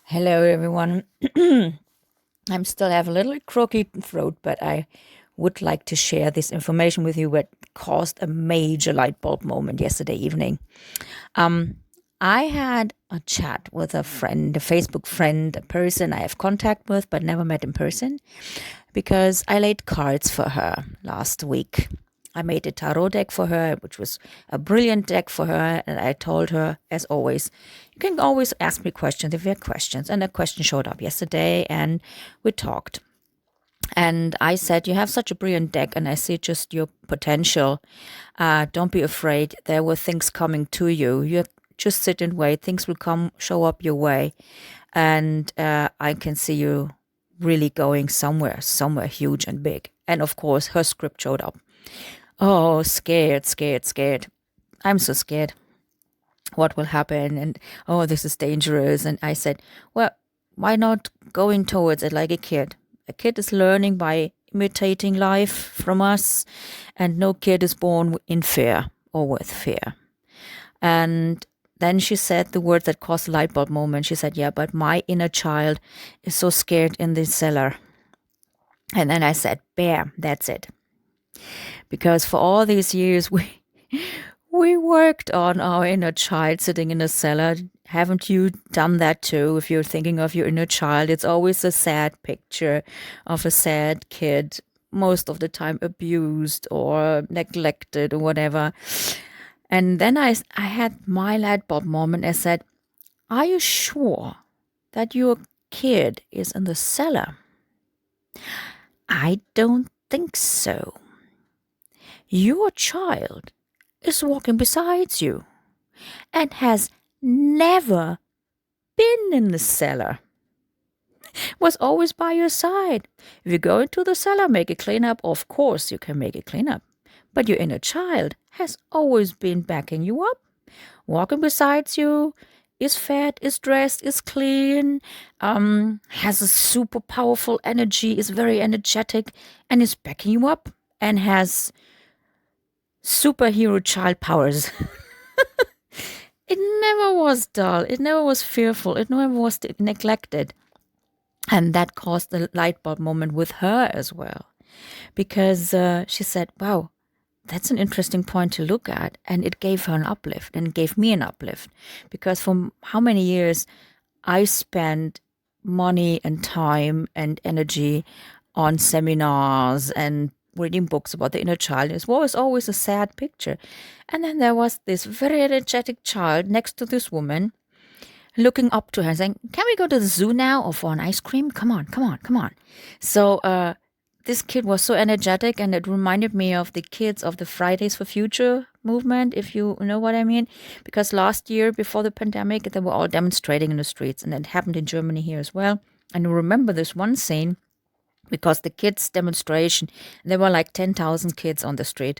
Hello, everyone. I'm still have a little croaky throat, but I would like to share this information with you what caused a major light bulb moment yesterday evening. I had a chat with a friend, a Facebook friend, a person I have contact with but never met in person because I laid cards for her last week. I made a tarot deck for her, which was a brilliant deck for her. And I told her, as always, you can always ask me questions if you have questions. And a question showed up yesterday and we talked. And I said, you have such a brilliant deck and I see just your potential. Don't be afraid. There were things coming to you. You just sit and wait. Things will come, show up your way. And I can see you really going somewhere huge and big. And of course, her script showed up. Oh, scared, scared, scared. I'm so scared. What will happen? And oh, this is dangerous. And I said, well, why not going towards it like a kid? A kid is learning by imitating life from us, and no kid is born in fear or with fear. And then she said the word that caused a light bulb moment. She said, yeah, but my inner child is so scared in the cellar. And then I said, bam, that's it. Because for all these years, we worked on our inner child sitting in a cellar. Haven't you done that too? If you're thinking of your inner child, it's always a sad picture of a sad kid, most of the time abused or neglected or whatever. And then I had my light bulb moment. I said, are you sure that your kid is in the cellar? I don't think so. Your child is walking beside you and has never been in the cellar, was always by your side. If you go into the cellar, make a cleanup, of course you can make a cleanup. But your inner child has always been backing you up, walking beside you, is fed, is dressed, is clean, has a super powerful energy, is very energetic, and is backing you up, and has superhero child powers. It never was dull. It never was fearful. It never was neglected. And that caused the light bulb moment with her as well. Because she said, wow, that's an interesting point to look at. And it gave her an uplift and it gave me an uplift. Because for how many years I spent money and time and energy on seminars and reading books about the inner child. It was always a sad picture. And then there was this very energetic child next to this woman looking up to her and saying, can we go to the zoo now or for an ice cream? Come on, come on, come on. So this kid was so energetic and it reminded me of the kids of the Fridays for Future movement, if you know what I mean. Because last year, before the pandemic, they were all demonstrating in the streets and it happened in Germany here as well. And I remember this one scene because the kids' demonstration, there were like 10,000 kids on the street.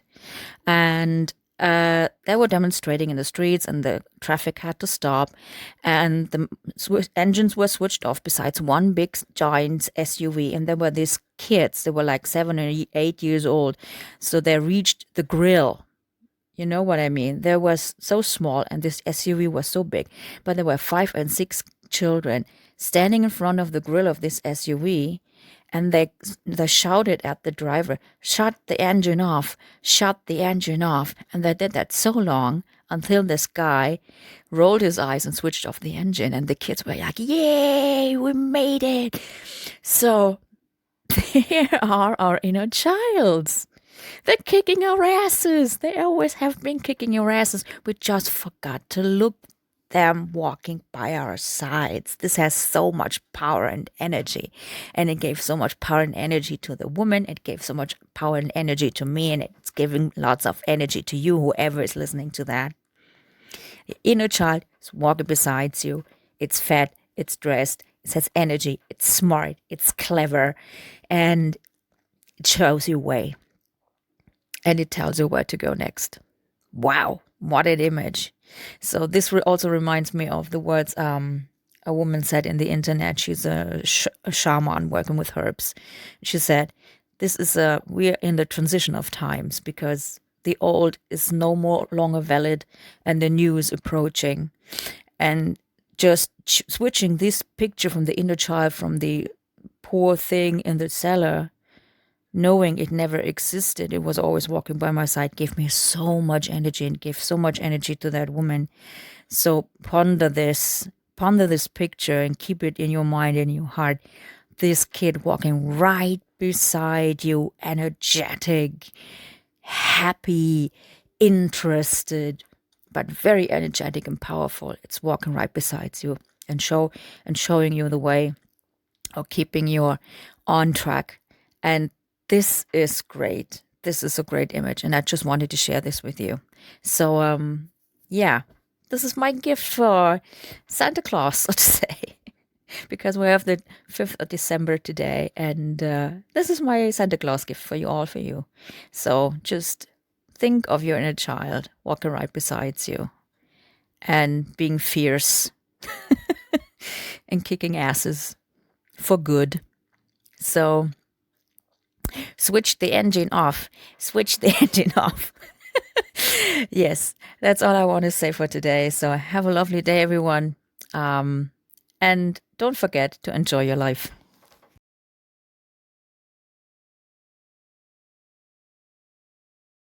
And they were demonstrating in the streets and the traffic had to stop. And the engines were switched off besides one big giant SUV. And there were these kids, they were like 7 or 8 years old. So they reached the grill. You know what I mean? They was so small and this SUV was so big. But there were 5 and 6 children standing in front of the grill of this SUV. And they shouted at the driver, shut the engine off, shut the engine off. And they did that so long until this guy rolled his eyes and switched off the engine. And the kids were like, yay, we made it. So there are our inner childs. They're kicking our asses. They always have been kicking our asses. We just forgot to look them walking by our sides. This has so much power and energy. And it gave so much power and energy to the woman. It gave so much power and energy to me. And it's giving lots of energy to you, whoever is listening to that. The inner child is walking beside you. It's fed, it's dressed, it has energy, it's smart, it's clever, and it shows you way. And it tells you where to go next. Wow, what an image. So this also reminds me of the words a woman said in the internet. She's a shaman working with herbs. She said, we're in the transition of times because the old is no more longer valid and the new is approaching. And just switching this picture from the inner child, from the poor thing in the cellar, knowing it never existed, it was always walking by my side, gave me so much energy and gave so much energy to that woman. So ponder this picture and keep it in your mind and your heart. This kid walking right beside you, energetic, happy, interested, but very energetic and powerful. It's walking right beside you and showing you the way, or keeping you on track. And this is great. This is a great image, and I just wanted to share this with you. So yeah, this is my gift for Santa Claus, so to say, because we have the 5th of December today, and this is my Santa Claus gift for you all, for you. So just think of your inner child walking right beside you and being fierce and kicking asses for good. So switch the engine off. Switch the engine off. Yes, that's all I want to say for today. So have a lovely day, everyone. And don't forget to enjoy your life.